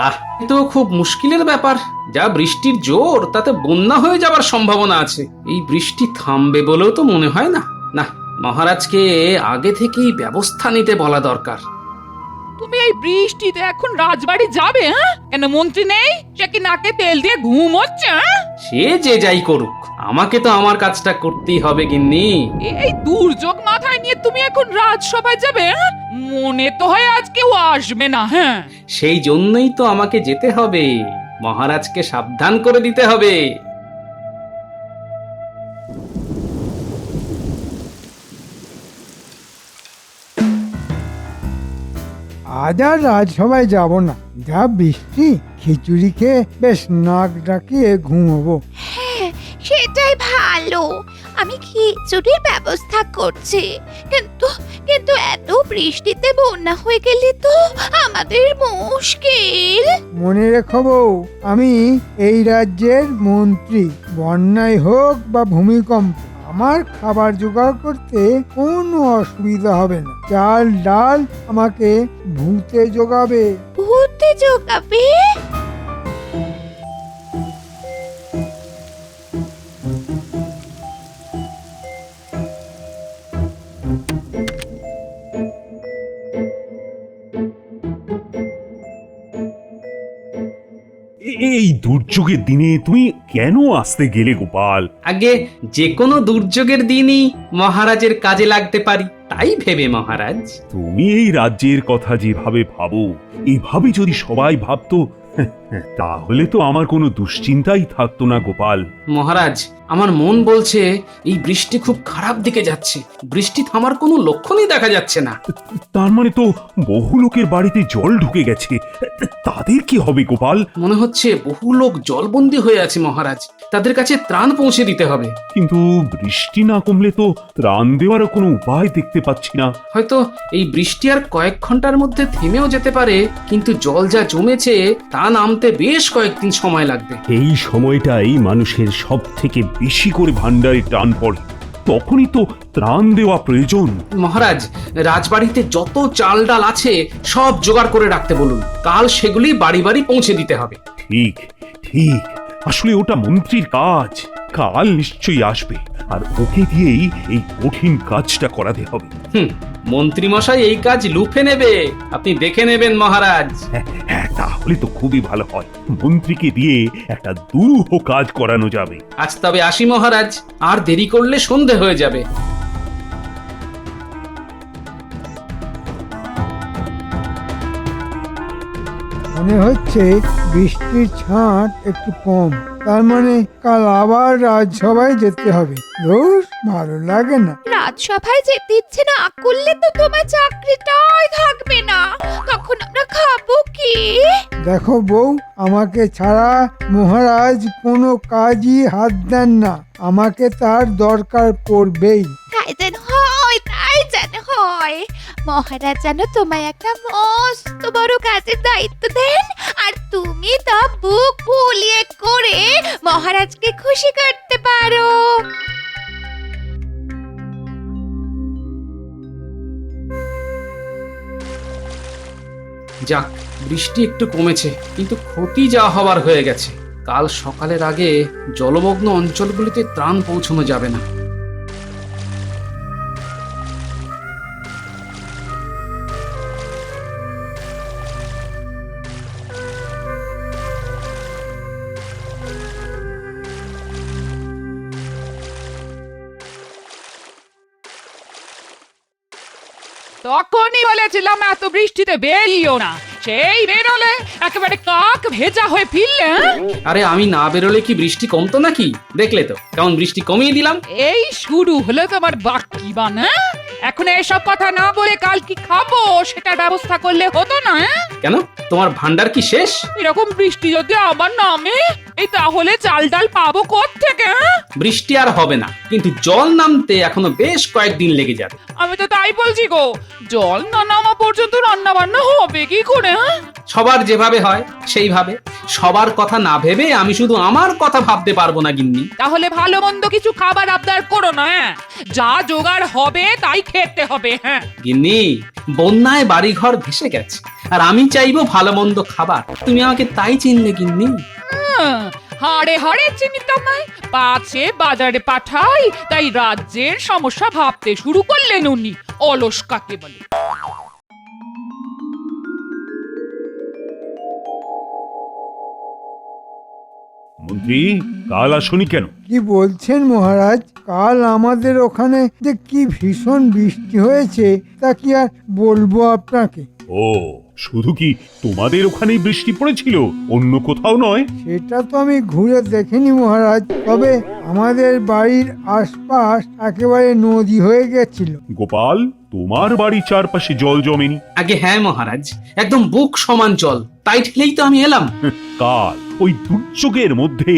আহ, এ তো খুব মুশকিলের ব্যাপার। যা বৃষ্টির জোর, তাতে বন্যা হয়ে যাওয়ার সম্ভাবনা আছে। এই বৃষ্টি থামবে বলেও তো মনে হয় না। না, মহারাজকে আগে থেকেই ব্যবস্থা নিতে বলা দরকার। তুমি এই বৃষ্টিতে এখন রাজবাড়ি যাবে? হ্যাঁ, কেন মন্ত্রী নেই? সে কি নাকে তেল দিয়ে ঘুম হচ্ছে? সে যে যাই করুক, আমাকে তো আমার কাজটা করতেই হবে গিন্নি। এই দুর্যোগ মাথায় নিয়ে তুমি এখন রাজসভায় যাবে? হ্যাঁ? মনে তো হয় আজ কেউ আসবে না। হ্যাঁ, সেই জন্যই তো আমাকে যেতে হবে, মহারাজকে সাবধান করে দিতে হবে। আজ আর রাজসভায় যাব না, যা বৃষ্টি, খিচুড়ি খেয়ে বেশ নাক ডাকিয়ে ঘুমোবো। হ্যাঁ, সেটাই ভালো। আমি খিচুড়ির ব্যবস্থা করছি, কিন্তু কিন্তু এত বৃষ্টিতে বন্যা হয়ে গেলে তো আমাদের মুশকিল। মনে রেখো বউ, আমি এই রাজ্যের মন্ত্রী। বন্যায় হোক বা ভূমিকম্প, আমার খাবার জোগাড় করতে কোনো অসুবিধা হবে না। চাল ডাল আমাকে ভূতে জোগাবে। ভূতে জোগাবে? এই দুর্যোগের দিনে তুমি কেন আসতে গেলে গোপাল? আগে যে কোনো দুর্যোগের দিনই মহারাজের কাজে লাগতে পারি, তাই ভেবে মহারাজ। তুমি এই রাজ্যের কথা যেভাবে ভাবো, এভাবে যদি সবাই ভাবতো, তাহলে তো আমার কোনো দুশ্চিন্তাই থাকতো না গোপাল। মহারাজ, আমার মন বলছে এই বৃষ্টি খুব খারাপ দিকে যাচ্ছে। বৃষ্টি থামার কোনো লক্ষণই দেখা যাচ্ছে না। তার মানে তো বহু লোকের বাড়িতে জল ঢুকে গেছে। তাদের কি হবে গোপাল? মনে হচ্ছে বহু লোক জলবন্দী হয়ে আছে মহারাজ। তাদের কাছে ত্রাণ পৌঁছে দিতে হবে। কিন্তু বৃষ্টি না কমলে তো ত্রাণ দেওয়ারও কোনো উপায় দেখতে পাচ্ছি না। হয়তো এই বৃষ্টি আর কয়েক ঘন্টার মধ্যে থেমেও যেতে পারে, কিন্তু জল যা জমেছে তা নামতে বেশ কয়েকদিন সময় লাগবে। এই সময়টাই মানুষের সব থেকে বেশি করে ভান্ডারে টান পড়ে, তখনই তো ত্রাণ দেওয়া প্রয়োজন। মহারাজ, রাজবাড়িতে যত চাল ডাল আছে সব জোগাড় করে রাখতে বলুন। কাল সেগুলি বাড়ি বাড়ি পৌঁছে দিতে হবে। ঠিক ঠিক, আসলে ওটা মন্ত্রীর কাজ। কাল নিশ্চয়ই আসবে, আর ওকে দিয়েই এই কঠিন কাজটা করাতে হবে। মন্ত্রী মশাই এই কাজ লুফে নেবে, আপনি দেখে নেবেন মহারাজ। হ্যাঁ, তাহলে তো খুবই ভালো হয়। মন্ত্রীকে দিয়ে একটা দুরূহ কাজ করানো যাবে। আজ তবে আসি মহারাজ, আর দেরি করলে সন্ধে হয়ে যাবে। মনে হচ্ছে বৃষ্টির ছাঁট একটু কম, তার মানে কাল আবার রাজসভায় যেতে হবে। ধুর, ভালো লাগে না। রাজসভায় যেতে ইচ্ছে না করলে তো তোমার চাকরিটাই থাকবে না। তখন আমরা খাবো কি? দেখো বউ, আমাকে ছাড়া মহারাজ কোনো কাজই হাত দেন না। আমাকে তার দরকার পড়বেই। তাই যেন হয়, তাই যেন হয়। মহারাজ যেন তোমায় একটা মস্ত বড় কাজের দায়িত্ব দেন, আর তুমি তা বুক ফুলিয়ে করে মহারাজকে খুশি করতে পারো। যাক, বৃষ্টি একটু কমেছে, কিন্তু ক্ষতি যা হবার হয়ে গেছে। কাল সকালের আগে জলমগ্ন অঞ্চলগুলিতে ত্রাণ পৌঁছানো যাবে না। তখনই বলেছিলাম এত বৃষ্টিতে বেরিও না। সেই বেরোলে একেবারে কাক ভেজা হয়ে ফিরলে। হ্যাঁ? আরে আমি না বেরোলে কি বৃষ্টি কমতো নাকি? দেখলে তো কেমন বৃষ্টি কমিয়ে দিলাম। এই শুরু হলো তোমার বাক্যি বান। হ্যাঁ? এখন এসব কথা না বলে কাল কি খাবো সেটার ব্যবস্থা করলে হতো না? হ্যাঁ? কেন, তোমার ভান্ডার কি শেষ? এরকম বৃষ্টি যদি আবার নামে, এই তাহলে চাল ডাল পাবো কোত্থেকে? বৃষ্টি আর হবে না, কিন্তু জল নামতে এখনো বেশ কয়েকদিন লেগে যাবে। আমি তো তাই বলছি গো, জল না নামা পর্যন্ত রান্না বান্না হবে কি করে? হ্যাঁ? সবার যেভাবে হয় সেইভাবে। সবার কথা না ভেবে আমি শুধু আমার কথা ভাবতে পারবো না গিন্নি। তাহলে ভালো মন্দ কিছু খাবার আবদার করো না। হ্যাঁ? যা জোগাড় হবে তাই খেতে হবে। হ্যাঁ, গিন্নি, বন্যায় বাড়িঘর ভেসে গেছে, আর আমি চাইবো ভালো মন্দ খাবার। তুমি আমাকে তাই চিনলে গিন্নি? হাড়ে হাড়ে চিনি তোমায়, পাছে বাজারে পাঠাই তাই রাজ্যের সমস্যা ভাবতে শুরু করলেন উনি। অলস কাকে বলে? মন্ত্রী, কাল আসনি কেন? কি বলছেন মহারাজ? কাল আমাদের ওখানে যে কি ভীষণ বৃষ্টি হয়েছে তা কি আর বলবো আপনাকে। ও, শুধু কি তোমাদের ওখানেই বৃষ্টি পড়েছিল, অন্য কোথাও নয়? সেটা তো আমি ঘুরে দেখিনি মহারাজ, তবে আমাদের বাড়ির আশপাশ একেবারে নদী হয়ে গেছিল। গোপাল, তোমার বাড়ি চারপাশে জল জমেনি? আগে হ্যাঁ মহারাজ, একদম বুক সমান জল, তাই ঠেলেই তো আমি এলাম। কাল ওই দুর্যোগের মধ্যে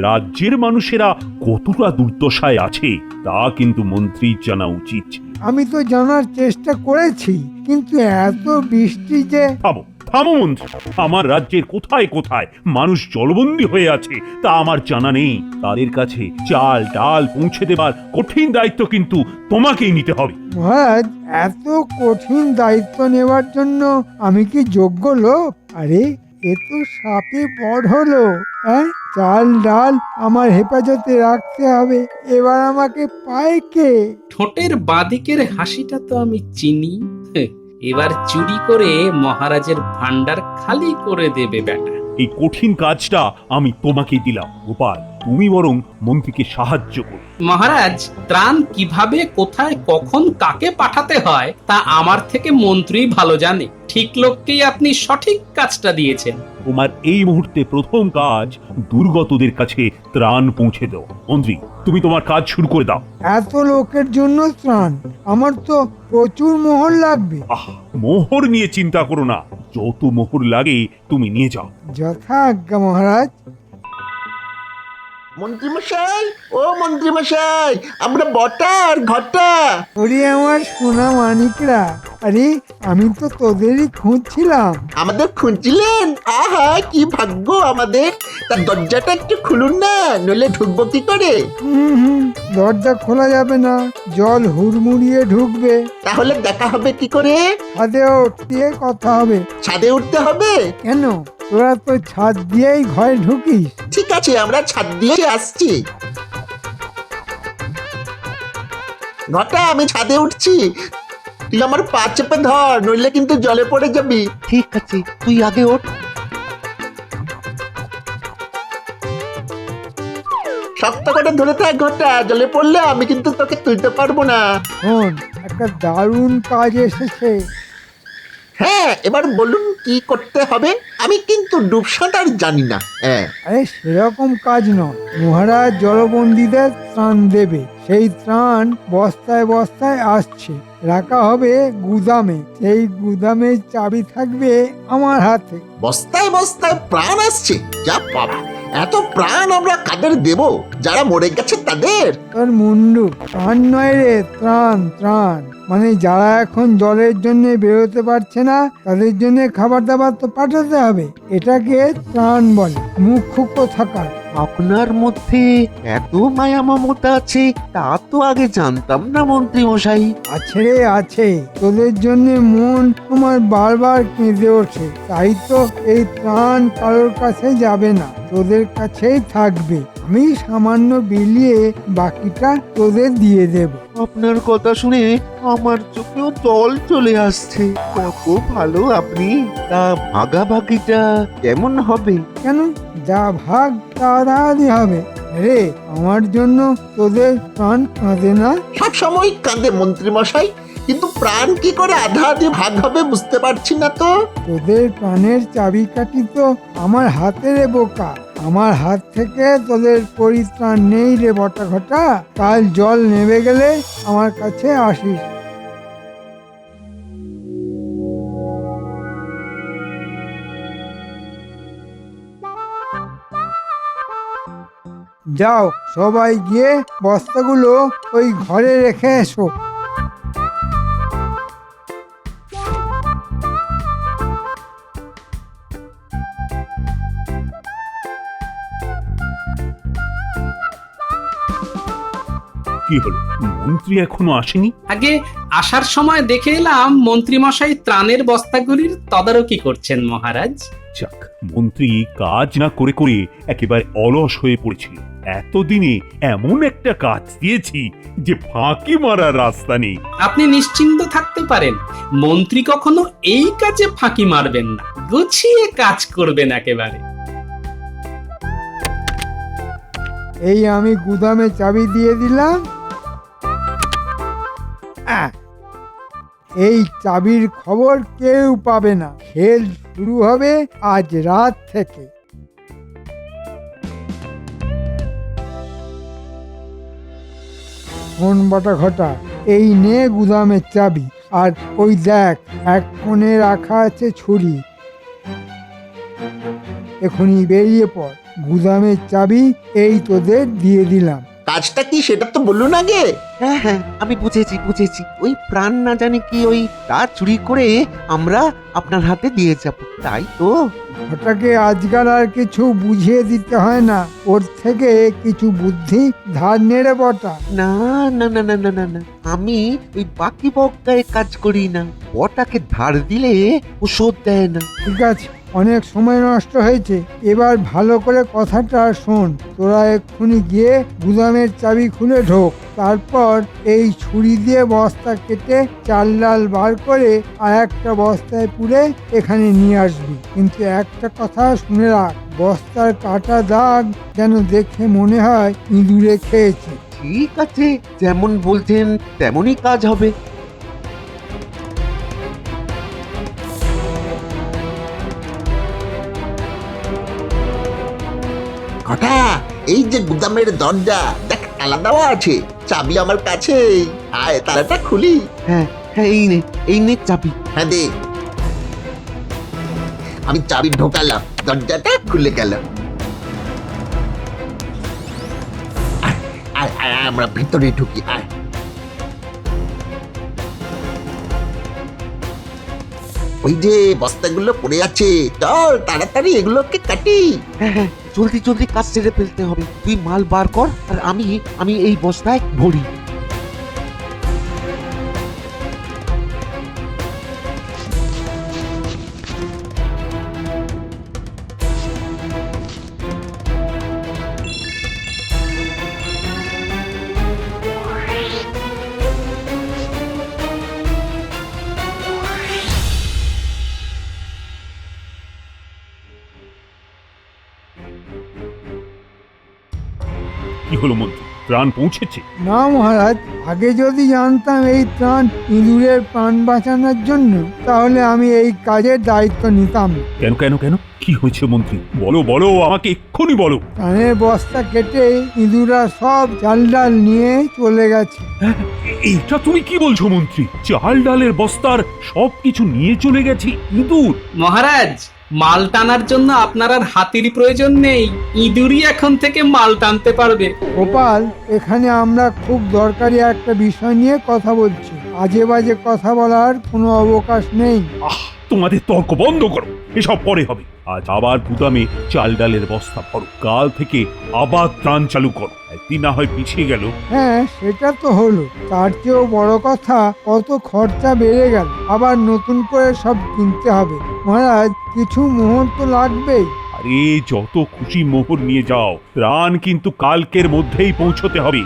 রাজ্যের মানুষেরা কতটা দুর্দশায় আছে তা কিন্তু মন্ত্রী জানা উচিত ছিল। আমি তো জানার চেষ্টা করেছি, কিন্তু এত বৃষ্টি যে... থামো থামো মন্ত্রী, আমার রাজ্যের কোথায় কোথায় মানুষ জলবন্দী হয়ে আছে তা আমার জানা নেই। তাদের কাছে চাল ডাল পৌঁছে দেবার কঠিন দায়িত্ব কিন্তু তোমাকেই নিতে হবে। মহারাজ, এত কঠিন দায়িত্ব নেওয়ার জন্য আমি কি যোগ্য লোক? আরে এ তো সাপে বড় হলো। হ্যাঁ, চাল ডাল আমার হেফাজতে রাখতে হবে, এবার আমাকে পায় কে? ঠোঁটের বাদিকের হাসিটা তো আমি চিনি। এবার চুরি করে মহারাজের ভান্ডার খালি করে দেবে বেটা। এই কঠিন কাজটা আমি তোমাকেই দিলাম। গোপাল, তুমি বরং মন্ত্রীকে সাহায্য করো। মহারাজ, ত্রাণ কিভাবে কোথায় কখন কাকে পাঠাতে হয় তা আমার থেকে মন্ত্রী ভালো জানে। ঠিক লোককেই আপনি সঠিক কাজটা দিয়েছেন। তোমার এই মুহূর্তে প্রথম কাজ দুর্গতদের কাছে ত্রাণ পৌঁছে দাও। মন্ত্রী, তুমি তোমার কাজ শুরু করে দাও। এত লোকের জন্য ত্রাণ? আমার তো প্রচুর মোহর লাগবে। মোহর নিয়ে চিন্তা করো না, যত মোহর লাগে তুমি নিয়ে যাও। যথা আজ্ঞা মহারাজ। মন্ত্রীমশাই, ও মন্ত্রীমশাই, আমরা বটা আর ঘটা। ওরে আমার সোনা মানিকরা, আরে আমি তো তোদেরই খুঁজছিলাম। আমাদের খুঁজছিলেন? আহা, কি ভাগ্য আমাদের। তার দরজাটা একটু খুলুন না, নইলে ঢুকবো কি করে? দরজা খোলা যাবে না, জল হুড়মুড়িয়ে ঢুকবে। তাহলে দেখা হবে কি করে? ছাদে উঠিয়ে কথা হবে। ছাদে উঠতে হবে? কেন, তোরা তো ছাদ দিয়েই ঘরে ঢুকিস। ঠিক আছে, আমরা ছাদ দিয়ে আসছি। ঘটা, আমি ছাদে উঠছি, তুই আমার পা চেপে ধর, নইলে কিন্তু জলে পড়ে যাবি। ঠিক আছে, তুই আগে ওঠ। শক্ত করে ধরে থাক ঘটা, জলে পড়লে আমি কিন্তু তোকে তুলতে পারবো না। শোন, একটা দারুণ কাজ এসেছে। হ্যাঁ, এবার বলুন কি করতে হবে? আমি কিন্তু ডুব সাঁতার জানি না। হ্যাঁ, আরে সেরকম কাজ নয়, মহারাজ জলবন্দীদের ত্রাণ দেবে। সেই ত্রাণ বস্তায় বস্তায় আসছে, রাখা হবে গুদামে। সেই গুদামের চাবি থাকবে আমার হাতে। বস্তায় বস্তায় প্রাণ আসছে? যা বাবা, এত প্রাণ আমরা কাদের দেব? যারা মরে গেছে তাদের? তোর মুন্ডু, ত্রাণ নয় রে, ত্রাণ ত্রাণ। মানে যারা এখন জলের জন্য বেরোতে পারছে না, তাদের জন্য খাবার দাবার তো পাঠাতে হবে। এটাকে ত্রাণ বলে। মুখ্য কোথাকার। আপনার মধ্যে এত মায়া মমতা আছে তা তো আগে জানতাম না মন্ত্রী মশাই। আছে রে আছে, তোদের জন্য মন আমার বারবার কেঁদে ওঠে। তাই তো এই ত্রাণ কারোর কাছে যাবে না, তোদের কাছেই থাকবে। আমি সামান্য বিলিয়ে বাকিটা তোদের দিয়ে দেব। আপনার কথা শুনে আমার চোখেও জল চলে আসছে। কত ভালো আপনি। তা ভাগাভাগিটা কেমন হবে? কেন, যা ভাগ তা আদায় হবে রে। আমার জন্য তোদের প্রাণ কাঁদে না? সব সময় কাঁদে মন্ত্রী মশাই, কিন্তু প্রাণ কি করে আধা আধি ভাগ হবে বুঝতে পারছি না তো। তোদের প্রাণের চাবিকাঠি তো আমার হাতে রে বোকা। আমার হাত থেকে তোদের পরিত্রাণ নেই রে বটা ঘটা। কাল জল নেমে গেলে আমার কাছে আসিস। যাও, সবাই গিয়ে বস্তাগুলো ওই ঘরে রেখে এসো। কি হলো, মন্ত্রী এখনো আসেনি? আগে আসার সময় দেখে এলাম মন্ত্রীমশাই ত্রাণের বস্তাগুলির তদারকি করছেন মহারাজ। যাক, মন্ত্রী কাজ না করে করে একেবারে অলস হয়ে পড়েছিল। এতদিনে এমন একটা কাজ দিয়েছি যে ফাঁকি মারার রাস্তা নেই। আপনি নিশ্চিন্ত থাকতে পারেন, মন্ত্রী কখনো এই কাজে ফাঁকি মারবেন না, গুছিয়ে কাজ করবেন একেবারে। এই আমি গুদামে চাবি দিয়ে দিলাম। এই চাবির খবর কেউ পাবে না। খেল শুরু হবে আজ রাত থেকে। কোন বটা ঘটা, এই নে গুদামের চাবি। আর ওই দেখ, এক কোণে রাখা আছে ছুরি। এখনই বেরিয়ে পড়। গুদামের চাবি এই তোদের দিয়ে দিলাম। কাজটা কি সেটা তো বলুন আগে। হ্যাঁ হ্যাঁ, আমি বুঝেছি। ওই প্রাণ না জানি কি ওই তা চুরি করে আমরা আপনার হাতে দিয়ে যাব, তাই তো? ওটাকে আজকাল আর কিছু বুঝিয়ে দিতে হয় না, ওর থেকে কিছু বুদ্ধি ধার নেড়ে বটা। না না না না না না না, আমি ওই বাকি বক্কায় কাজ করি না। ওটাকে ধার দিলে ও শোধ দেয় না। ঠিক আছে, অনেক সময় নষ্ট হয়েছে, এবার ভালো করে কথাটা শোন। তোরা এক্ষুনি গিয়ে গুদামের চাবি খুলে ঢোক। তারপর এই ছুরি দিয়ে বস্তা কেটে চাল ডাল বার করে আর একটা বস্তায় পুরে এখানে নিয়ে আসবি। কিন্তু একটা কথা শুনে রাখ, বস্তার কাটা দাগ যেন দেখে মনে হয় ইঁদুরে খেয়েছে। ঠিক আছে, যেমন বলছেন তেমনই কাজ হবে। ঘটা, এই যে গুদামের দরজা দেখ তালা দেওয়া আছে, চাবি আমার কাছে। আয় তালাটা খুলি। হ্যাঁ হ্যাঁ, এই নে চাবি। হ্যাঁ দে। আমি চাবি ঢোকালাম, দরজাটা খুলে গেল। আয়, আয়, আয়, আমরা ভিতরে ঢুকি। আয়। ওই যে বস্তাগুলো পড়ে আছে, চল তাড়াতাড়ি এগুলোকে কাটি। হ্যাঁ হ্যাঁ, জলদি কাজ সেরে ফেলতে হবে। তুই মাল বার কর আর আমি এই বস্তায় ভরি। কি হলো মন্ত্রী, প্রাণ পৌঁছেছে? না মহারাজ, আগে যদি জানতাম এই ত্রাণ ইঁদুরের প্রাণ বাঁচানোর জন্য, তাহলে আমি এই কাজের দায়িত্ব নিতাম না। কেন কেন কেন, কি হয়েছে মন্ত্রী? বলো বলো, আমাকে এক্ষুনি বলো। ত্রাণের বস্তা কেটে ইঁদুররা সব চাল ডাল নিয়ে চলে গেছে। হ্যাঁ, এটা তুমি কি বলছো মন্ত্রী? চাল ডালের বস্তার সবকিছু নিয়ে চলে গেছি ইঁদুর? মহারাজ, মাল টানার জন্য আপনার আর হাতির প্রয়োজন নেই, ইঁদুরই এখন থেকে মাল টানতে পারবে। গোপাল, এখানে আমরা খুব দরকারি একটা বিষয় নিয়ে কথা বলছি। আজে বাজে কথা বলার কোনো অবকাশ নেই। তোমাদের তর্ক বন্ধ করো, এসব পরে হবে। আজ আবার গুদামে চাল ডালের বস্তা ভরো, কাল থেকে আবার ত্রাণ চালু করো। একদিন না হয় পিছিয়ে গেল। হ্যাঁ, সেটা তো হলো, তার চেয়েও বড় কথা কত খরচা বেড়ে গেল। আবার নতুন করে সব কিনতে হবে। মহারাজ, কিছু মোহর তো লাগবেই। আরে যত খুশি মোহর নিয়ে যাও, ত্রাণ কিন্তু কালকের মধ্যেই পৌঁছতে হবে।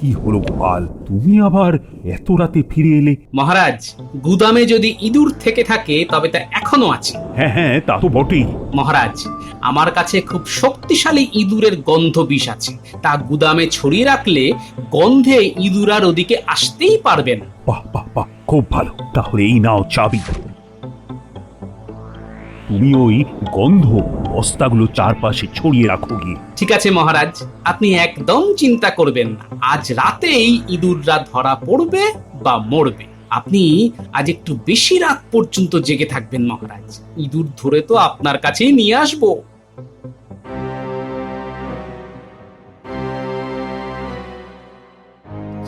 কি হলো গোপাল, তুমি আবার এত রাতে ফিরে এলে? মহারাজ, গুদামে যদি ইঁদুর থেকে থাকে তবে তা এখনো আছে। হ্যাঁ হ্যাঁ, তা তো বটেই। মহারাজ, আমার কাছে খুব শক্তিশালী ইঁদুরের গন্ধ বিষ আছে, তা গুদামে ছড়িয়ে রাখলে গন্ধে ইঁদুর আর ওদিকে আসতেই পারবে না। বাহ বাহ বাহ, খুব ভালো। তাহলে এই নাও চাবি। তুমি ওই গন্ধ বস্তাগুলো চারপাশে ছড়িয়ে রাখো গিয়ে। ঠিক আছে মহারাজ, আপনি একদম চিন্তা করবেন না, আজ রাতেই ইঁদুররা ধরা পড়বে বা মরবে। আপনি আজ একটু বেশি রাত পর্যন্ত জেগে থাকবেন মহারাজ, ইঁদুর ধরে তো আপনার কাছেই নিয়ে আসবো।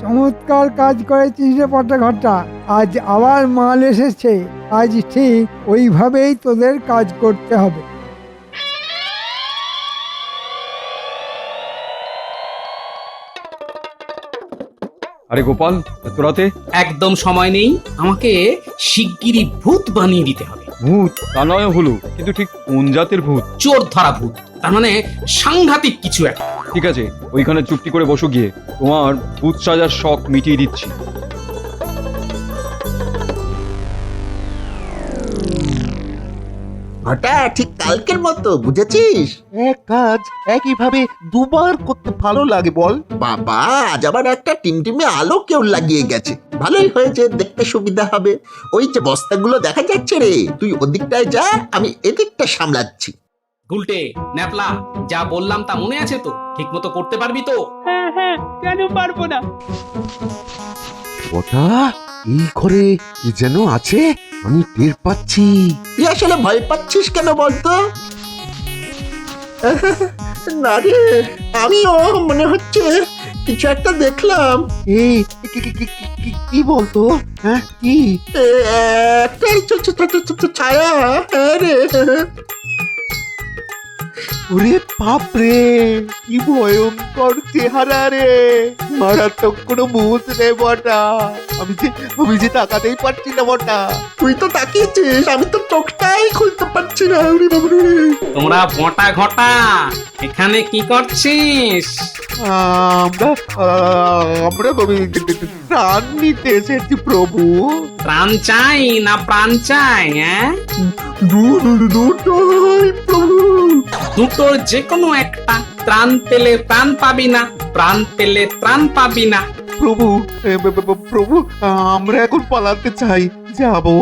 চমৎকার কাজ করেছিস রে পটা ঘটা। আজ আবার মাল এসেছে, আজ ঠিক ওইভাবেই তোদের কাজ করতে হবে। আরে গোপাল, এত রাতে? একদম সময় নেই, আমাকে শিগগিরই ভূত বানিয়ে দিতে হবে। ভূত? তা নয় হলো, কিন্তু ঠিক কোন জাতের ভূত? চোর ধরা ভূত, তার মানে সাংঘাতিক কিছু একটা। ঠিক আছে, ওইখানে চুপটি করে বসো গিয়ে, তোমার ভূত সাজার শখ মিটিয়ে দিচ্ছি। ঘটা ঠিক কালকের মতো, বুঝেছিস? এক কাজ একইভাবে দুবার করতে ভালো লাগে বল। বাবা, আজ আবার একটা টিমটিমে আলো কেউ লাগিয়ে গেছে, ভালোই হয়েছে, দেখতে সুবিধা হবে। ওই যে বস্তাগুলো দেখা যাচ্ছে রে, তুই ওদিকটায় যা, আমি এদিকটা সামলাচ্ছি। গুলটে, ন্যাপলা, যা বললাম তা মনে আছে তো? ঠিক মতো করতে পারবি তো? হ্যাঁ হ্যাঁ, কেন পারবো না? কথা এই ঘরে কি যেন আছে, আমি টের পাচ্ছি। তুই আসলে ভয় পাচ্ছিস কেন বলতো? না রে, আমিও মনে হচ্ছে কিছু একটা দেখলাম। এই কি বলতো? হ্যাঁ কি? একটা ছায়া। হ্যাঁ রে। ওরে বাপ রে, কি ভয়ঙ্কর চেহারা রে, মারাত্মক কোনো ভূত রে বটা। আমি যে তাকাতেই পারছি না বটা। তুই তো তাকিয়েছিস, আমি তো চোখটাই খুলতে পারছি না। ওরে বাবারে। তোমরা বটা ঘটা এখানে কি করছিস? আমরা প্রাণ নিতে এসেছি প্রভু। প্রাণ চাই না প্রাণ চাই? হ্যাঁ, দুটোই প্রভু। দুটোর যে কোনো একটা। ত্রাণ পেলে প্রাণ পাবি না, প্রাণ পেলে ত্রাণ পাবি না। প্রভু, প্রভু, আমরা এখন পালাতে চাই, যাবো?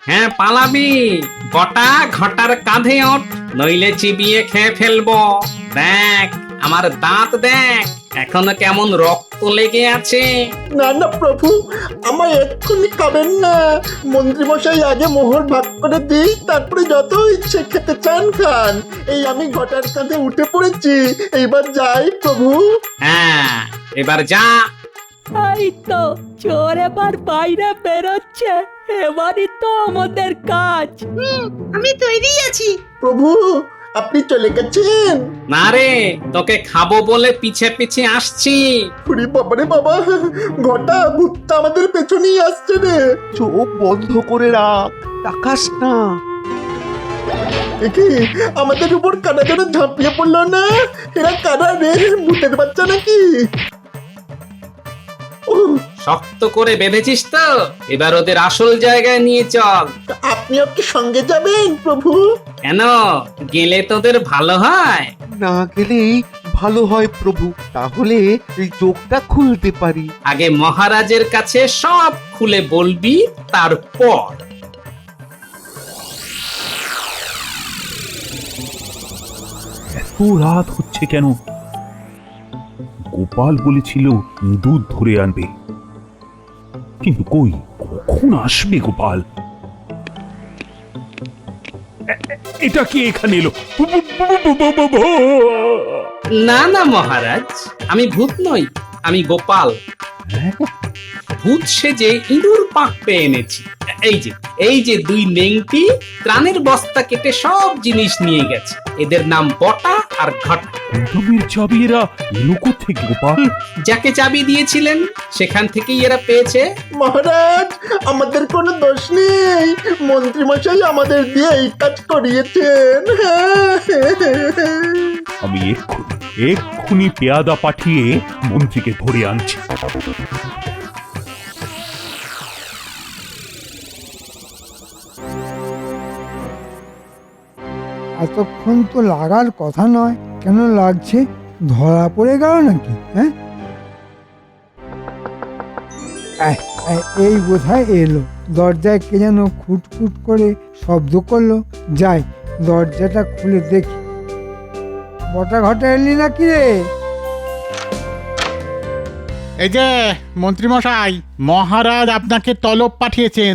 হ্যাঁ, পালাবি। বটা ঘটার কাঁধে ওঠ, নইলে চিবিয়ে খেয়ে ফেলবো। দেখ আমার দাঁত, দেখ এখনো কেমন রক্ত লেগে আছে। না না প্রভু, আমায় এক্ষুনি খাবেন না। মন্ত্রীমশাই আগে মোহর ভাগ করে দিই, তারপরে যত ইচ্ছে খেতে চান খান। এই আমি ঘটার কাঁধে উঠে পড়েছি, এইবার যাই প্রভু। হ্যাঁ, এবার যা। তাই তো, চোর এবার বাইরে বেরোচ্ছে, এবারই তো আমাদের কাজ। আমি তৈরি আছি। প্রভু, আপনি চলে গেছেন? না রে, তোকে খাবো বলে পিছে পিছে আসছি। ওরে বাবারে বাবা, ঘটা ভূতটা আমাদের পেছনেই আসছে রে। চোখ বন্ধ করে রাখ, তাকাস না। কি আমাদের উপর কারা যেন ঝাঁপিয়ে পড়লো না? এরা কারা রে, ভূতের বাচ্চা নাকি? শক্ত করে বেঁধেছিস তো? এবার ওদের আসল জায়গায় নিয়ে চল। আপনি ওকে সঙ্গে যাবেন প্রভু? কেন, গেলে তোদের ভালো হয়? না গেলেই ভালো হয় প্রভু, তাহলে এই চোখটা খুলতে পারি। আগে মহারাজের কাছে সব খুলে বলবি, তারপর। এত রাত হচ্ছে কেন? গোপাল বলেছিল ইঁদুর ধরে আনবে, কিন্তু কই, কখন আসবে গোপাল? এটা কি এখানে এলো? না না মহারাজ, আমি ভূত নই, আমি গোপাল। ভূত সেজে ইঁদুর পাক পেয়ে এনেছি। এই যে দুই নেংটি ত্রাণের বস্তা কেটে সব জিনিস নিয়ে গেছে। এদের নাম বটা আর ঘটা। গুদামের চাবি এরা এলো কোত্থেকে গোপাল? যাকে চাবি দিয়েছিলেন সেখান থেকেই এরা পেয়েছে। মহারাজ, আমাদের কোনো দোষ নেই, মন্ত্রীমশাই আমাদের দিয়ে এই কাজ করিয়েছেন। আমি এক্ষুনি পেয়াদা পাঠিয়ে মন্ত্রীকে ধরে আনছি। এতক্ষণ তো লাগার কথা নয়, কেন লাগছে? ধরা পড়ে গেল নাকি? হ্যাঁ, এই বোধহয় এলো। দরজায় কে যেন খুটখুট করে শব্দ করলো। যাই, দরজাটা খুলে দেখি। বটা ঘটা এলি নাকি রে? এই যে মন্ত্রীমশাই, মহারাজ আপনাকে তলব পাঠিয়েছেন।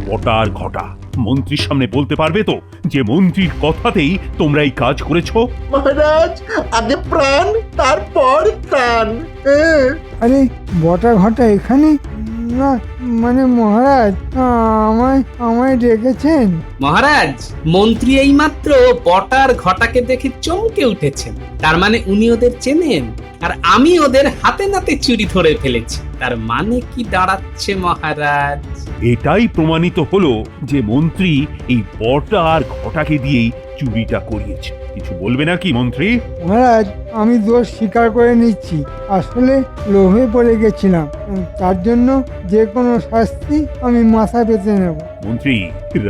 বটা আর ঘটা মন্ত্রীর সামনে বলতে পারবে তো যে মন্ত্রীর কথাতেই তোমরা এই কাজ করেছো? মহারাজ, আগে প্রাণ তারপর ত্রাণ, আরে বটা ঘটা এখানে? না মানে মহারাজ, আমায় আমায় ডেকেছেন? মহারাজ, মন্ত্রী এইমাত্র বটার ঘটাকে দেখে চমকে উঠেছেন। তার মানে উনি ওদের চেনেন, আর আমি ওদের হাতে নাতে চুরি ধরে ফেলেছি। তার মানে কি দাঁড়াচ্ছে মহারাজ? এটাই প্রমাণিত হলো যে মন্ত্রী এই বটা আর ঘটাকে দিয়েই চুরিটা করিয়েছে। কিছু বলবে নাকি মন্ত্রী? মহারাজ, আমি দোষ স্বীকার করে নিচ্ছি। আসলে লোভে পড়ে গেছিলাম। তার জন্য যে কোনো শাস্তি আমি মাথা পেতে নেব। মন্ত্রী,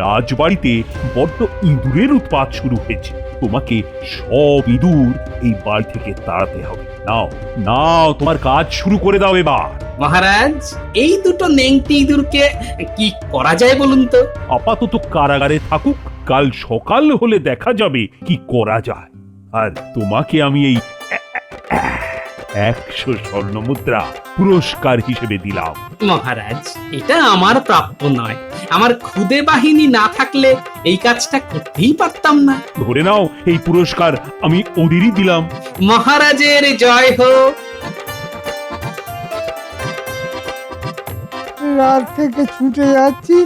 রাজবাড়িতে বড্ড ইঁদুরের উৎপাত শুরু হয়েছে। তোমাকে সব ইঁদুর এই বাড়ি থেকে তাড়াতে হবে। নাও নাও, তোমার কাজ শুরু করে দাও এবার। মহারাজ, এই দুটো নেংটি ইঁদুরকে কি করা যায় বলুন তো? আপাতত কারাগারে থাকুক, কাল সকাল হলে দেখা যাবে কি করা যায়। আর তোমাকে আমি এই 100 স্বর্ণ মুদ্রা পুরস্কার হিসেবে দিলাম। মহারাজ, এটা আমার প্রাপ্য নয়। আমার খুদে বাহিনী না থাকলে এই কাজটা করতেই পারতাম না। ধরে নাও, এই পুরস্কার আমি ওদেরই দিলাম। মহারাজের জয় হোক। রাত থেকে ছুটে যাচ্ছি,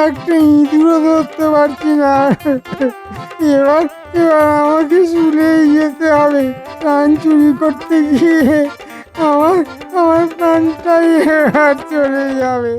একটা ইঁদুরও ধরতে পারছি না। এবার আমাকে শুলেই যেতে হবে। প্রাণ চুরি করতে গিয়ে আমার প্রাণটাই চলে যাবে।